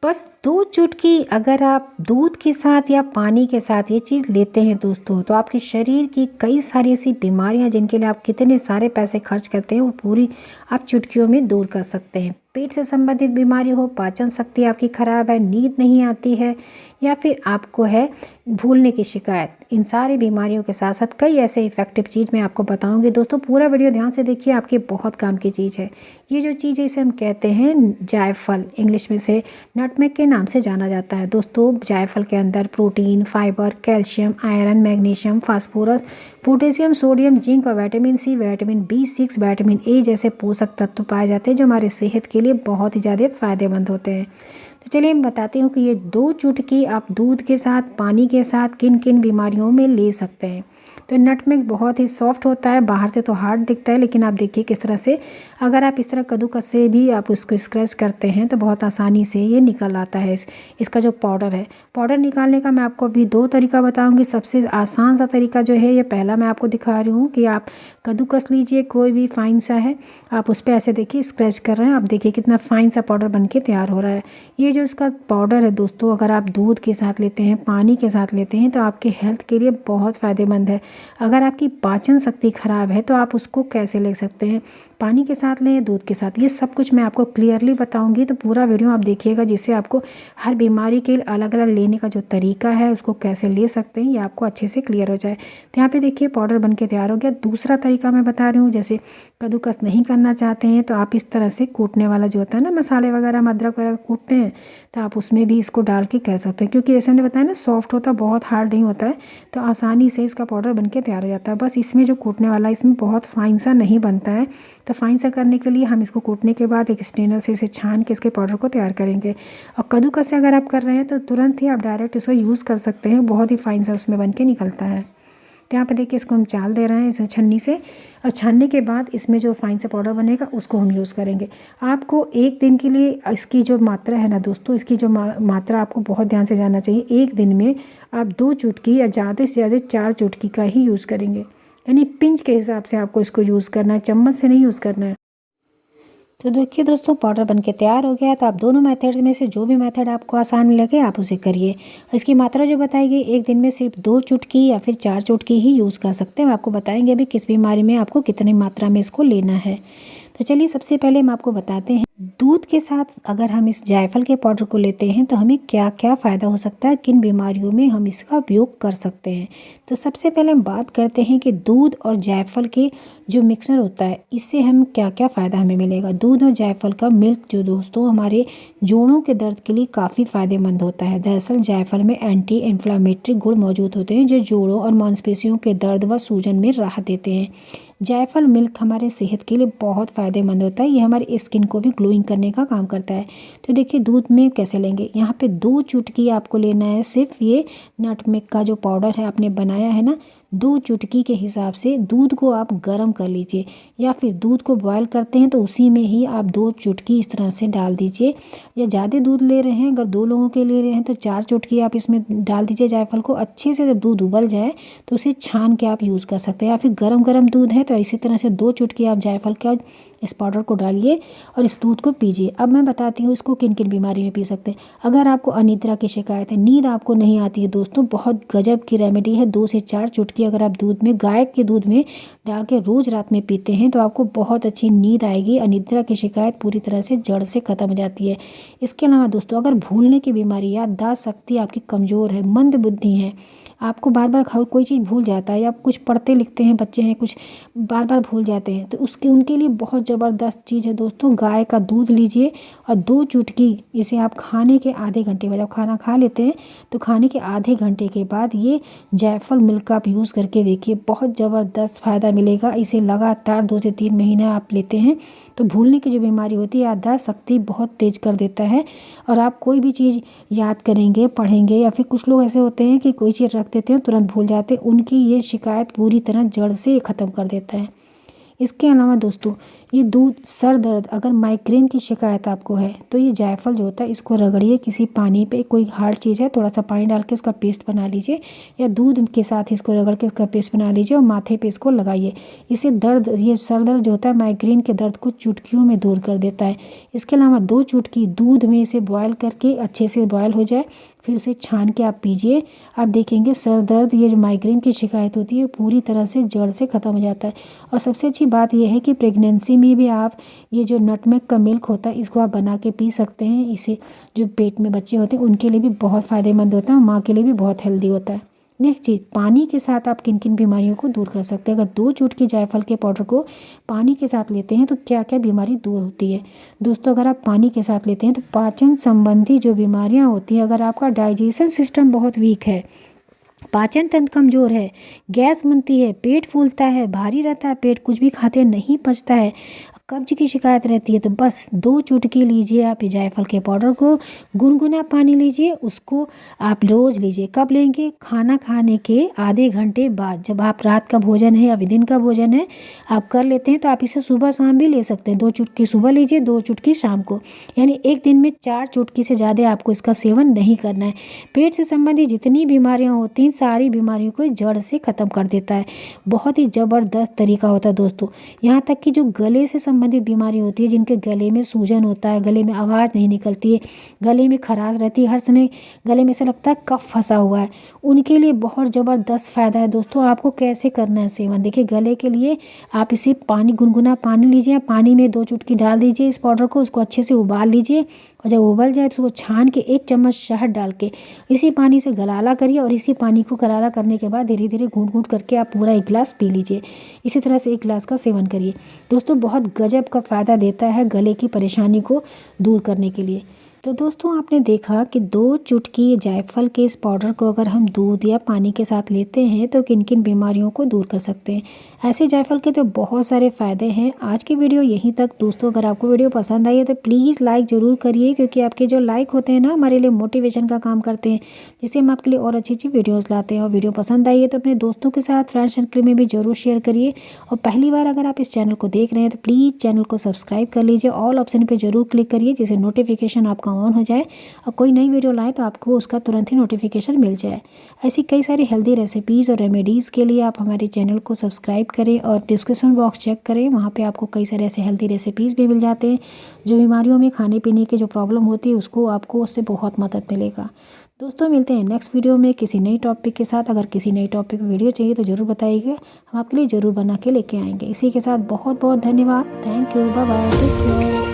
बस 2 चुटकी अगर आप दूध के साथ या पानी के साथ ये चीज़ लेते हैं दोस्तों, तो आपके शरीर की कई सारी ऐसी बीमारियां जिनके लिए आप कितने सारे पैसे खर्च करते हैं वो पूरी आप चुटकियों में दूर कर सकते हैं। पेट से संबंधित बीमारी हो, पाचन शक्ति आपकी खराब है, नींद नहीं आती है या फिर आपको है भूलने की शिकायत, इन सारी बीमारियों के साथ साथ कई ऐसे इफ़ेक्टिव चीज़ मैं आपको बताऊंगी। दोस्तों पूरा वीडियो ध्यान से देखिए, आपके बहुत काम की चीज़ है। ये जो चीज़ है इसे हम कहते हैं जायफल, इंग्लिश में से नटमेग के नाम से जाना जाता है। दोस्तों जायफल के अंदर protein, fibre, calcium, iron, magnesium, phosphorus, potassium, sodium, zinc और vitamin C, vitamin B6, vitamin A जैसे पोषक तत्व पाए जाते हैं जो हमारे सेहत के लिए बहुत ही ज़्यादा फायदेमंद होते हैं। तो चलिए मैं बताती हूँ कि ये 2 चुटकी आप दूध के साथ, पानी के साथ किन किन बीमारियों में ले सकते हैं। तो नटमेग बहुत ही सॉफ्ट होता है, बाहर से तो हार्ड दिखता है, लेकिन आप देखिए किस तरह से अगर आप इस तरह कद्दूकस से भी आप उसको स्क्रैच करते हैं तो बहुत आसानी से ये निकल आता है। इसका जो पाउडर है, पाउडर निकालने का मैं आपको अभी 2 तरीका बताऊंगी। सबसे आसान सा तरीका जो है ये पहला मैं आपको दिखा रही हूँ कि आप कद्दूकस लीजिए, कोई भी फाइन सा है, आप उस पर ऐसे देखिए स्क्रैच कर रहे हैं, आप देखिए कितना फाइन सा पाउडर बन के तैयार हो रहा है। ये जो इसका पाउडर है दोस्तों, अगर आप दूध के साथ लेते हैं, पानी के साथ लेते हैं तो आपके हेल्थ के लिए बहुत फ़ायदेमंद है। अगर आपकी पाचन शक्ति खराब है तो आप उसको कैसे ले सकते हैं, पानी के साथ लें, दूध के साथ, ये सब कुछ मैं आपको क्लियरली बताऊंगी। तो पूरा वीडियो आप देखिएगा जिससे आपको हर बीमारी के अलग अलग लेने का जो तरीका है उसको कैसे ले सकते हैं ये आपको अच्छे से क्लियर हो जाए। तो यहाँ पे देखिए पाउडर बन के तैयार हो गया। दूसरा तरीका मैं बता रही हूँ, जैसे कद्दूकस नहीं करना चाहते हैं तो आप इस तरह से कूटने वाला जो होता है ना, मसाले वगैरह, अदरक वगैरह कूटते हैं, तो आप उसमें भी इसको डाल के कर सकते हैं, क्योंकि जैसे हमने बताया ना सॉफ्ट होता है, बहुत हार्ड नहीं होता है, तो आसानी से इसका पाउडर बन के तैयार हो जाता है। बस इसमें जो कूटने वाला है इसमें बहुत फाइन सा नहीं बनता है, तो फाइन सा करने के लिए हम इसको कूटने के बाद एक स्ट्रेनर से इसे छान के इसके पाउडर को तैयार करेंगे। और कद्दूकस से अगर आप कर रहे हैं तो तुरंत ही आप डायरेक्ट इसको यूज़ कर सकते हैं, बहुत ही फाइन सा उसमें बन के निकलता है। तो यहाँ पे देखिए इसको हम चाल दे रहे हैं इसे छन्नी से, और छानने के बाद इसमें जो फाइन सा पाउडर बनेगा उसको हम यूज़ करेंगे। आपको एक दिन के लिए इसकी जो मात्रा है ना दोस्तों, इसकी जो मात्रा आपको बहुत ध्यान से जानना चाहिए। एक दिन में आप 2 चुटकी या ज़्यादा से ज़्यादा 4 चुटकी का ही यूज़ करेंगे, यानी पिंच के हिसाब से आपको इसको यूज़ करना है, चम्मच से नहीं यूज़ करना है। तो देखिए दोस्तों पाउडर बनके तैयार हो गया है। तो आप दोनों मेथड में से जो भी मेथड आपको आसान लगे आप उसे करिए। इसकी मात्रा जो बताई गई, एक दिन में सिर्फ 2 चुटकी या फिर 4 चुटकी ही यूज़ कर सकते हैं। हम आपको बताएंगे अभी किस बीमारी में आपको कितनी मात्रा में इसको लेना है। तो चलिए सबसे पहले हम आपको बताते हैं दूध के साथ अगर हम इस जायफल के पाउडर को लेते हैं तो हमें क्या क्या फ़ायदा हो सकता है, किन बीमारियों में हम इसका उपयोग कर सकते हैं। तो सबसे पहले हम बात करते हैं कि दूध और जायफल के जो मिक्सर होता है इससे हम क्या क्या फ़ायदा हमें मिलेगा। दूध और जायफल का मिल्क जो दोस्तों हमारे जोड़ों के दर्द के लिए काफ़ी फ़ायदेमंद होता है। दरअसल जायफल में एंटी इन्फ्लामेटरी गुण मौजूद होते हैं जो जोड़ों और मांसपेशियों के दर्द व सूजन में राहत देते हैं। जायफल मिल्क हमारे सेहत के लिए बहुत फ़ायदेमंद होता है, ये हमारी स्किन को भी ग्लोइंग करने का काम करता है। तो देखिए दूध में कैसे लेंगे, यहाँ पे 2 चुटकी आपको लेना है सिर्फ ये नटमेग का जो पाउडर है आपने बनाया है ना, 2 चुटकी के हिसाब से दूध को आप गर्म कर लीजिए, या फिर दूध को बॉयल करते हैं तो उसी में ही आप 2 चुटकी इस तरह से डाल दीजिए। या ज़्यादा दूध ले रहे हैं, अगर 2 लोगों के ले रहे हैं तो 4 चुटकी आप इसमें डाल दीजिए जायफल को। अच्छे से जब दूध उबल जाए तो उसे छान के आप यूज़ कर सकते हैं, या फिर गरम दूध है तो इसी तरह से 2 चुटकी आप जायफल का इस पाउडर को डालिए और इस दूध को पीजिए। अब मैं बताती हूँ इसको किन किन बीमारी में पी सकते हैं। अगर आपको अनिद्रा की शिकायत है, नींद आपको नहीं आती है दोस्तों, बहुत गजब की रेमेडी है। 2 से 4 चुटकी अगर आप दूध में, गाय के दूध में डाल के रोज़ रात में पीते हैं तो आपको बहुत अच्छी नींद आएगी। अनिद्रा की शिकायत पूरी तरह से जड़ से ख़त्म हो जाती है। इसके अलावा दोस्तों अगर भूलने की बीमारी, याददाश्त शक्ति आपकी कमज़ोर है, मंद बुद्धि है, आपको बार बार कोई चीज़ भूल जाता है, या कुछ पढ़ते लिखते हैं बच्चे हैं, कुछ बार बार भूल जाते हैं, तो उनके लिए बहुत ज़बरदस्त चीज़ है दोस्तों। गाय का दूध लीजिए और 2 चुटकी इसे आप खाने के आधे घंटे बाद, जब खाना खा लेते हैं तो खाने के आधे घंटे के बाद ये जायफल मिल्क आप यूज़ करके देखिए, बहुत ज़बरदस्त फ़ायदा मिलेगा। इसे लगातार 2 से 3 महीने आप लेते हैं तो भूलने की जो बीमारी होती है, याददाश्त शक्ति बहुत तेज़ कर देता है, और आप कोई भी चीज़ याद करेंगे, पढ़ेंगे, या फिर कुछ लोग ऐसे होते हैं कि कोई चीज़ रख देते हैं तुरंत भूल जाते हैं, उनकी ये शिकायत पूरी तरह जड़ से ख़त्म कर देता है। इसके अलावा दोस्तों ये दूध, सर दर्द, अगर माइग्रेन की शिकायत आपको है तो ये जायफल जो होता है इसको रगड़िए किसी पानी पे, कोई हार्ड चीज़ है थोड़ा सा पानी डाल के उसका पेस्ट बना लीजिए, या दूध के साथ इसको रगड़ के उसका पेस्ट बना लीजिए और माथे पे इसको लगाइए। इससे दर्द, ये सर दर्द जो होता है माइग्रेन के दर्द को चुटकियों में दूर कर देता है। इसके अलावा 2 चुटकी दूध में इसे बॉयल करके, अच्छे से बॉयल हो जाए, फिर उसे छान के आप पीजिए। आप देखेंगे सर दर्द, ये जो माइग्रेन की शिकायत होती है पूरी तरह से जड़ से ख़त्म हो जाता है। और सबसे अच्छी बात यह है कि प्रेगनेंसी में भी आप ये जो नटमेग का मिल्क होता है इसको आप बना के पी सकते हैं। इसे जो पेट में बच्चे होते हैं उनके लिए भी बहुत फ़ायदेमंद होता है और माँ के लिए भी बहुत हेल्दी होता है। नेक्स्ट चीज़, पानी के साथ आप किन किन बीमारियों को दूर कर सकते हैं। अगर 2 चुटकी जायफल के पाउडर को पानी के साथ लेते हैं तो क्या क्या बीमारी दूर होती है। दोस्तों, अगर आप पानी के साथ लेते हैं तो पाचन संबंधी जो बीमारियां होती हैं, अगर आपका डाइजेशन सिस्टम बहुत वीक है, पाचन तंत्र कमज़ोर है, गैस बनती है, पेट फूलता है, भारी रहता है पेट, कुछ भी खाते नहीं पचता है, कब्ज की शिकायत रहती है, तो बस 2 चुटकी लीजिए आप जायफल के पाउडर को, गुनगुना पानी लीजिए, उसको आप रोज़ लीजिए। कब लेंगे? खाना खाने के आधे घंटे बाद, जब आप रात का भोजन है या दिन का भोजन है आप कर लेते हैं तो आप इसे सुबह शाम भी ले सकते हैं। 2 चुटकी सुबह लीजिए, 2 चुटकी शाम को, यानी एक दिन में 4 चुटकी से ज़्यादा आपको इसका सेवन नहीं करना है। पेट से संबंधित जितनी बीमारियाँ होती हैं सारी बीमारियों को जड़ से ख़त्म कर देता है। बहुत ही ज़बरदस्त तरीका होता है दोस्तों। यहाँ तक कि जो गले से संबंधित बीमारी होती है, जिनके गले में सूजन होता है, गले में आवाज़ नहीं निकलती है, गले में खराश रहती है, हर समय गले में से लगता है कफ फंसा हुआ है, उनके लिए बहुत ज़बरदस्त फ़ायदा है दोस्तों। आपको कैसे करना है सेवन, देखिए गले के लिए आप इसे पानी, गुनगुना पानी लीजिए, पानी में 2 चुटकी डाल दीजिए इस पाउडर को, उसको अच्छे से उबाल लीजिए और जब उबल जाए तो उसको छान के 1 चम्मच शहद डाल के इसी पानी से गलाला करिए और इसी पानी को गलाला करने के बाद धीरे धीरे घूंट घूंट करके आप पूरा 1 गिलास पी लीजिए। इसी तरह से 1 गिलास का सेवन करिए दोस्तों, बहुत गजब का फ़ायदा देता है गले की परेशानी को दूर करने के लिए। तो दोस्तों, आपने देखा कि 2 चुटकी जायफल के इस पाउडर को अगर हम दूध या पानी के साथ लेते हैं तो किन किन बीमारियों को दूर कर सकते हैं। ऐसे जायफल के तो बहुत सारे फ़ायदे हैं। आज की वीडियो यहीं तक दोस्तों। अगर आपको वीडियो पसंद आई है तो प्लीज़ लाइक ज़रूर करिए, क्योंकि आपके जो लाइक होते हैं ना हमारे लिए मोटिवेशन का काम करते हैं, जिससे हम आपके लिए और अच्छी अच्छी वीडियोज़ लाते हैं। और वीडियो पसंद आई है तो अपने दोस्तों के साथ, फ्रेंड सर्कल में भी ज़रूर शेयर करिए। और पहली बार अगर आप इस चैनल को देख रहे हैं तो प्लीज़ चैनल को सब्सक्राइब कर लीजिए, ऑल ऑप्शन पर ज़रूर क्लिक करिए जिससे नोटिफिकेशन आपका ऑन हो जाए और कोई नई वीडियो लाएं तो आपको उसका तुरंत ही नोटिफिकेशन मिल जाए। ऐसी कई सारी हेल्दी रेसिपीज़ और रेमेडीज़ के लिए आप हमारे चैनल को सब्सक्राइब करें और डिस्क्रिप्शन बॉक्स चेक करें, वहाँ पे आपको कई सारे ऐसे हेल्दी रेसिपीज़ भी मिल जाते हैं। जो बीमारियों में खाने पीने की जो प्रॉब्लम होती है उसको आपको उससे बहुत मदद मिलेगा। दोस्तों, मिलते हैं नेक्स्ट वीडियो में किसी नई टॉपिक के साथ। अगर किसी नई टॉपिक वीडियो चाहिए तो ज़रूर बताइएगा, हम आपके लिए ज़रूर बना के लेके आएंगे। इसी के साथ बहुत बहुत धन्यवाद। Thank you, bye bye, take care.